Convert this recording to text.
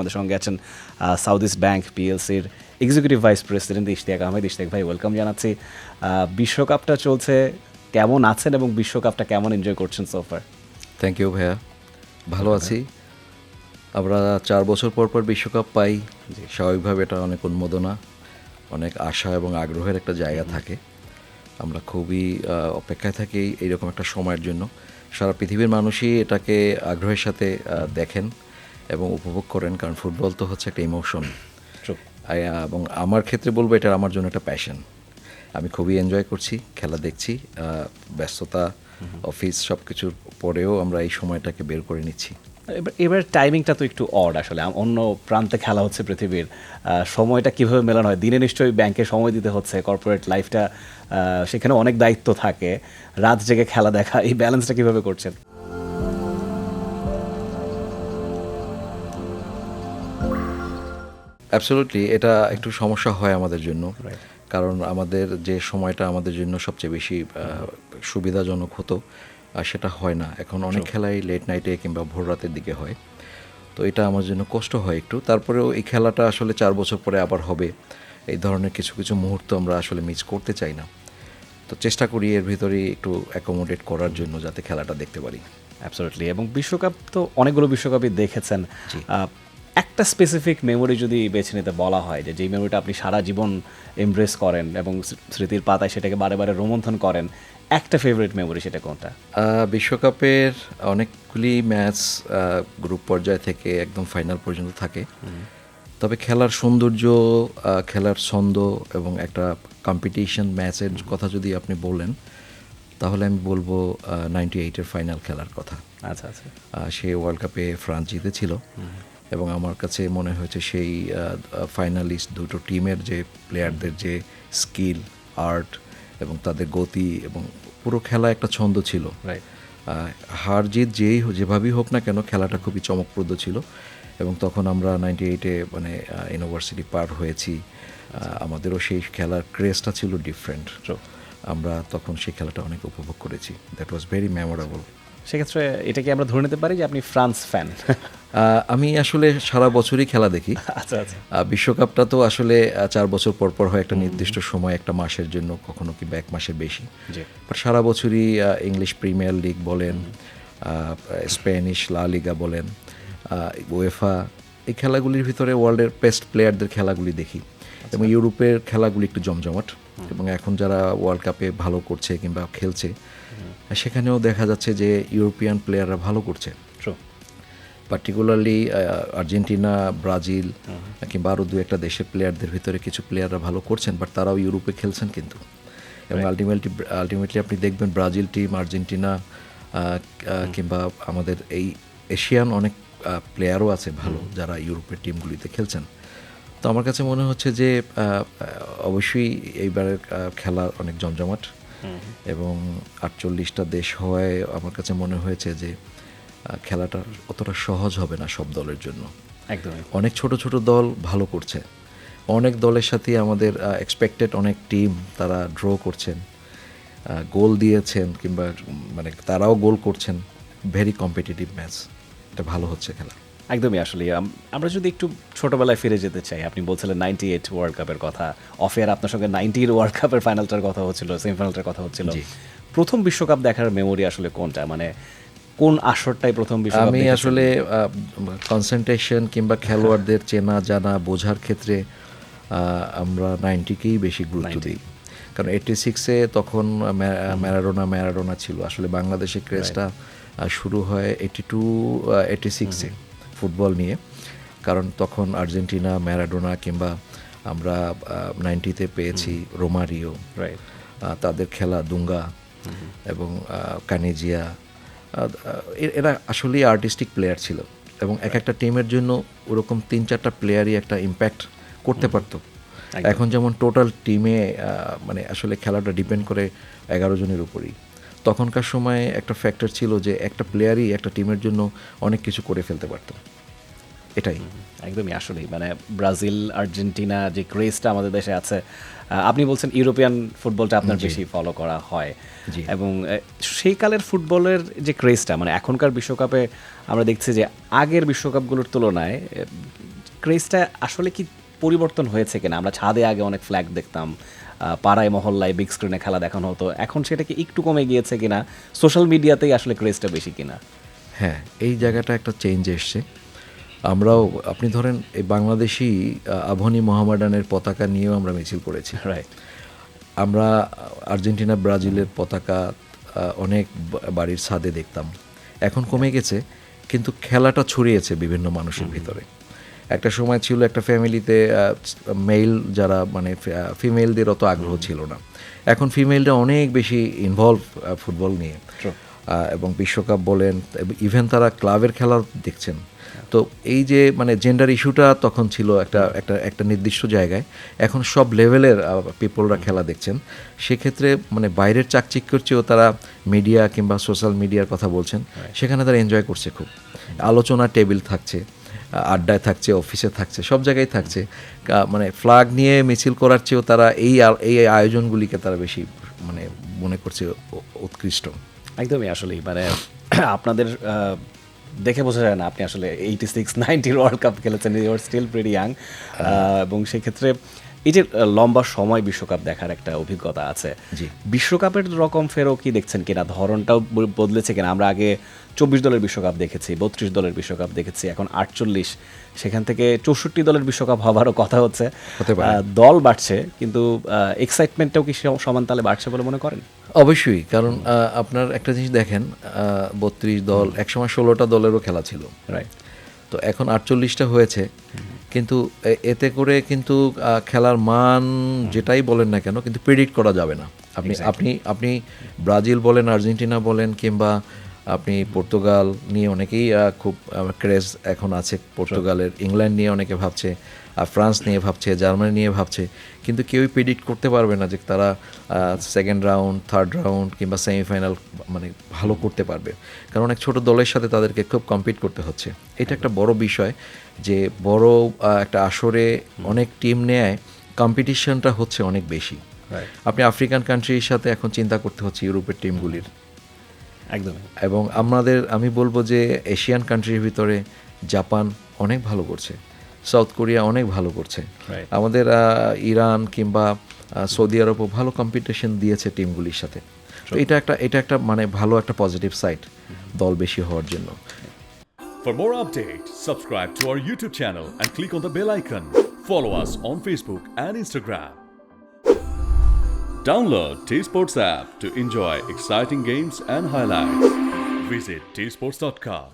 আমাদের সঙ্গে আছেন সাউথ ইস্ট ব্যাংক পিএলসির executive vice president Ishtiaq Ahmed. Ishtiaq ভাই, ওয়েলকাম জানাচ্ছি। বিশ্বকাপটা চলছে, কেমন আছেন এবং বিশ্বকাপটা কেমন এনজয় করছেন সোফার? থ্যাংক ইউ ভাইয়া, ভালো আছি। আমরা 4 বছর পর পর বিশ্বকাপ পাই, স্বাভাবিকভাবে এটা অনেক উন্মাদনা, অনেক আশা এবং আগ্রহের একটা জায়গা থাকে। আমরা খুবই অপেক্ষায় থাকি এইরকম একটা সময়ের জন্য। সারা পৃথিবীর মানুষই এটাকে আগ্রহের সাথে দেখেন এবং উপভোগ করেন, কারণ ফুটবল তো হচ্ছে একটা ইমোশন। এবং আমার ক্ষেত্রে বলবো এটা আমার জন্য একটা প্যাশন। আমি খুবই এনজয় করছি, খেলা দেখছি, ব্যস্ততা অফিস সব কিছুর পরেও আমরা এই সময়টাকে বের করে নিচ্ছি। এবার টাইমিংটা তো একটু অড, আসলে অন্য প্রান্তে খেলা হচ্ছে পৃথিবীর, সময়টা কিভাবে মেলানো হয়? দিনে নিশ্চয়ই ব্যাংকে সময় দিতে হচ্ছে, কর্পোরেট লাইফটা, সেখানে অনেক দায়িত্ব থাকে, রাত জেগে খেলা দেখা, এই ব্যালেন্সটা কিভাবে করছেন? অ্যাবসলিউটলি, এটা একটু সমস্যা হয় আমাদের জন্য, কারণ আমাদের যে সময়টা আমাদের জন্য সবচেয়ে বেশি সুবিধাজনক হতো সেটা হয় না এখন। অনেক খেলাই লেট নাইটে কিংবা ভোর রাতের দিকে হয়, তো এটা আমার জন্য কষ্ট হয় একটু। তারপরেও এই খেলাটা আসলে 4 বছর পরে আবার হবে, এই ধরনের কিছু কিছু মুহূর্ত আমরা আসলে মিস করতে চাই না, তো চেষ্টা করি এর ভিতরেই একটু অ্যাকোমোডেট করার জন্য যাতে খেলাটা দেখতে পারি। অ্যাবসলিউটলি। এবং বিশ্বকাপ তো অনেকগুলো বিশ্বকাপই দেখেছেন, একটা স্পেসিফিক মেমোরি যদি বেছে নিতে বলা হয়, যেই মেমোরিটা আপনি সারা জীবন এমব্রেস করেন এবং স্মৃতির পাতায় সেটাকে বারে বারে রোমন্থন করেন, একটা ফেভারিট মেমোরি, সেটা কোনটা? বিশ্বকাপের অনেকগুলি ম্যাচ গ্রুপ পর্যায় থেকে একদম ফাইনাল পর্যন্ত থাকে, তবে খেলার সৌন্দর্য, খেলার ছন্দ এবং একটা কম্পিটিশন ম্যাচের কথা যদি আপনি বলেন, তাহলে আমি বলবো 98-এর ফাইনাল খেলার কথা। আচ্ছা আচ্ছা। সে ওয়ার্ল্ড কাপে ফ্রান্স জিতেছিল এবং আমার কাছে মনে হয়েছে সেই ফাইনালিস্ট দুটো টিমের যে প্লেয়ারদের যে স্কিল, আর্ট এবং তাদের গতি এবং পুরো খেলা একটা ছন্দ ছিল। হার জিত যেভাবেই হোক না কেন, খেলাটা খুবই চমকপ্রদ ছিল। এবং তখন আমরা 98-এ মানে ইউনিভার্সিটি পার হয়েছি, আমাদেরও সেই খেলার ক্রেজটা ছিল ডিফারেন্ট। আমরা তখন সেই খেলাটা অনেক উপভোগ করেছি। That was very memorable. সেক্ষেত্রে এটা কি আমরা ধরে নিতে পারি যে আপনি ফ্রান্স ফ্যান? আমি আসলে সারা বছরই খেলা দেখি। আচ্ছা আচ্ছা। বিশ্বকাপটা তো আসলে 4 বছর পর পর হয়, একটা নির্দিষ্ট সময়, একটা মাসের জন্য, কখনো কিংবা 1 মাসের বেশি। বাট সারা বছরই ইংলিশ প্রিমিয়ার লিগ বলেন, স্প্যানিশ লা লিগা বলেন, উয়েফা, এই খেলাগুলির ভিতরে ওয়ার্ল্ডের বেস্ট প্লেয়ারদের খেলাগুলি দেখি। এবং ইউরোপের খেলাগুলি একটু জমজমাট, এবং এখন যারা ওয়ার্ল্ড কাপে ভালো করছে কিংবা খেলছে, সেখানেও দেখা যাচ্ছে যে ইউরোপিয়ান প্লেয়াররা ভালো করছে। পার্টিকুলারলি আর্জেন্টিনা, ব্রাজিল কিংবা আরও 2-1টা দেশের প্লেয়ারদের ভিতরে কিছু প্লেয়াররা ভালো করছেন, বাট তারাও ইউরোপে খেলছেন কিন্তু। এবং আলটিমেটলি আপনি দেখবেন ব্রাজিল টিম, আর্জেন্টিনা কিংবা আমাদের এই এশিয়ান অনেক প্লেয়ারও আছে ভালো, যারা ইউরোপের টিমগুলিতে খেলছেন। তো আমার কাছে মনে হচ্ছে যে অবশ্যই এইবারের খেলা অনেক জমজমাট, এবং 48টা দেশ হওয়ায় আমার কাছে মনে হয়েছে যে খেলাটা অতটা সহজ হবে না সব দলের জন্য। একদমই। অনেক ছোট ছোট দল ভালো করছে, অনেক দলের সাথে আমাদের এক্সপেক্টেড অনেক টিম তারা ড্র করছেন, গোল দিয়েছেন কিংবা মানে তারাও গোল করছেন। ভেরি কম্পিটিটিভ ম্যাচ, এটা ভালো হচ্ছে খেলা। একদমই। আসলে আমরা যদি একটু ছোটবেলায় ফিরে যেতে চাই, আপনি বলছিলেন 98 ওয়ার্ল্ড কাপের কথা, অফেয়ার আপনার সঙ্গে 90 ওয়ার্ল্ড কাপের ফাইনালটার কথা হচ্ছিল, সেমিফাইনালটার কথা হচ্ছিল। প্রথম বিশ্বকাপ দেখার মেমোরি আসলে কোনটা, মানে কোন আসরটাই প্রথম বিশ্বকাপ? আমি আসলে কনসেন্ট্রেশন কিংবা খেলোয়াড়দের চেনা জানা বোঝার ক্ষেত্রে আমরা 90-কেই বেশি গুরুত্ব দিই, কারণ 86-এ তখন ম্যারাডোনা ছিল। আসলে বাংলাদেশের ক্রেজটা শুরু হয় 82-86-এ ফুটবল নিয়ে, কারণ তখন আর্জেন্টিনা, ম্যারাডোনা কিংবা আমরা 90-তে পেয়েছি রোমারিও, তাদের খেলা দুঙ্গা এবং কানেজিয়া, এরা আসলেই আর্টিস্টিক প্লেয়ার ছিল, এবং এক একটা টিমের জন্য ওরকম 3-4টা প্লেয়ারই একটা ইম্প্যাক্ট করতে পারতো। এখন যেমন টোটাল টিমে মানে আসলে খেলাটা ডিপেন্ড করে 11 জনের উপরই। তখনকার সময়ে একটা ফ্যাক্টর ছিল যে একটা প্লেয়ারই একটা টিমের জন্য অনেক কিছু করে ফেলতে পারতো। এটাই একদমই। আসলেই মানে ব্রাজিল, আর্জেন্টিনা যে ক্রেজটা আমাদের দেশে আছে, আপনি বলছেন ইউরোপিয়ান ফুটবলটা আপনার বেশি ফলো করা হয়, এবং সেই কালের ফুটবলের যে ক্রেজটা, মানে এখনকার বিশ্বকাপে আমরা দেখছি যে আগের বিশ্বকাপগুলোর তুলনায় ক্রেজটা আসলে কি পরিবর্তন হয়েছে কিনা? আমরা ছাদে আগে অনেক ফ্ল্যাগ দেখতাম, পাড়ায় মহল্লায় বিগ স্ক্রিনে খেলা দেখানো হতো, এখন সেটা কি একটু কমে গিয়েছে কিনা? সোশ্যাল মিডিয়াতেই আসলে ক্রেজটা বেশি কিনা? হ্যাঁ, এই জায়গাটা একটা চেঞ্জ এসছে। আমরাও আপনি ধরেন এই বাংলাদেশি আভনি মোহামেডানের পতাকা নিয়েও আমরা মিছিল করেছি। রাইট। আমরা আর্জেন্টিনা ব্রাজিলের পতাকা অনেক বাড়ির ছাদে দেখতাম। এখন কমে গেছে, কিন্তু খেলাটা ছড়িয়েছে বিভিন্ন মানুষের ভিতরে। একটা সময় ছিল একটা ফ্যামিলিতে মেল যারা মানে ফিমেলদের অত আগ্রহ ছিল না, এখন ফিমেলরা অনেক বেশি ইনভলভ ফুটবল নিয়ে। এবং বিশ্বকাপ বলেন, ইভেন তারা ক্লাবের খেলা দেখছেন। তো এই যে মানে জেন্ডার ইস্যুটা তখন ছিল একটা নির্দিষ্ট জায়গায়, এখন সব লেভেলের পিপলরা খেলা দেখছেন। সেক্ষেত্রে মানে বাইরের চাকচিক্যর চেয়েও তারা মিডিয়া কিংবা সোশ্যাল মিডিয়ার কথা বলছেন, সেখানে তারা এনজয় করছে খুব। আলোচনা টেবিল থাকছে, আড্ডায় থাকছে, অফিসে থাকছে, সব জায়গায় থাকছে। মানে ফ্ল্যাগ নিয়ে মিছিল করার চেয়েও তারা এই আয়োজনগুলিকে তারা বেশি মানে মনে করছে উৎকৃষ্ট। একদমই, আসলেই মানে আপনাদের দেখে বোঝা যায় না আপনি আসলে 86-90 ওয়ার্ল্ড কাপ খেলেছেন, you are still pretty young. এবং সেক্ষেত্রে এই যে লম্বা সময় বিশ্বকাপ দেখার একটা অভিজ্ঞতা আছে, জি। বিশ্বকাপের রকম ফেরও কি দেখছেন কিনা? ধরনটাও বদলেছে কিনা? আমরা আগে 24 দলের বিশ্বকাপ দেখেছি, 32 দলের বিশ্বকাপ দেখেছি, এখন 48, সেখান থেকে 64 দলের বিশ্বকাপ হবারও কথা হচ্ছে। দল বাড়ছে, কিন্তু এক্সাইটমেন্টটাও কি সমান তালে বাড়ছে বলে মনে করেন? অবশ্যই, কারণ আপনার একটা জিনিস দেখেন, 32 দল, একসময় 16টা দলেরও খেলা ছিল, রাইট। তো এখন 48টা হয়েছে। কিন্তু এতে করে কিন্তু খেলার মান যেটাই বলেন না কেন, কিন্তু প্রেডিক্ট করা যাবে না। আপনি ব্রাজিল বলেন, আর্জেন্টিনা বলেন, কিংবা আপনি পর্তুগাল নিয়ে অনেকেই খুব ক্রেজ এখন আছে পর্তুগালের, ইংল্যান্ড নিয়ে অনেকে ভাবছে, ফ্রান্স নিয়ে ভাবছে, জার্মানি নিয়ে ভাবছে, কিন্তু কেউই প্রেডিক্ট করতে পারবে না যে তারা সেকেন্ড রাউন্ড, থার্ড রাউন্ড কিংবা সেমিফাইনাল মানে ভালো করতে পারবে, কারণ অনেক ছোট দলের সাথে তাদেরকে খুব কম্পিট করতে হচ্ছে। এটা একটা বড় বিষয় যে বড় একটা আসরে অনেক টিম নেয়, কম্পিটিশনটা হচ্ছে অনেক বেশি। আপনি আফ্রিকান কান্ট্রির সাথে এখন চিন্তা করতে হচ্ছে ইউরোপের টিমগুলির, একদম। এবং আমি বলবো যে এশিয়ান কান্ট্রির ভিতরে জাপান অনেক ভালো করছে, সাউথ কোরিয়া অনেক ভালো করছে, আমাদের ইরান কিংবা সৌদি আরবও ভালো কম্পিটিশন দিয়েছে টিমগুলির সাথে। তো এটা একটা মানে ভালো একটা পজিটিভ সাইড দল বেশি হওয়ার জন্য। For more updates, subscribe to our YouTube channel and click on the bell icon. Follow us on Facebook and Instagram. Download T-Sports app to enjoy exciting games and highlights. Visit tsports.com.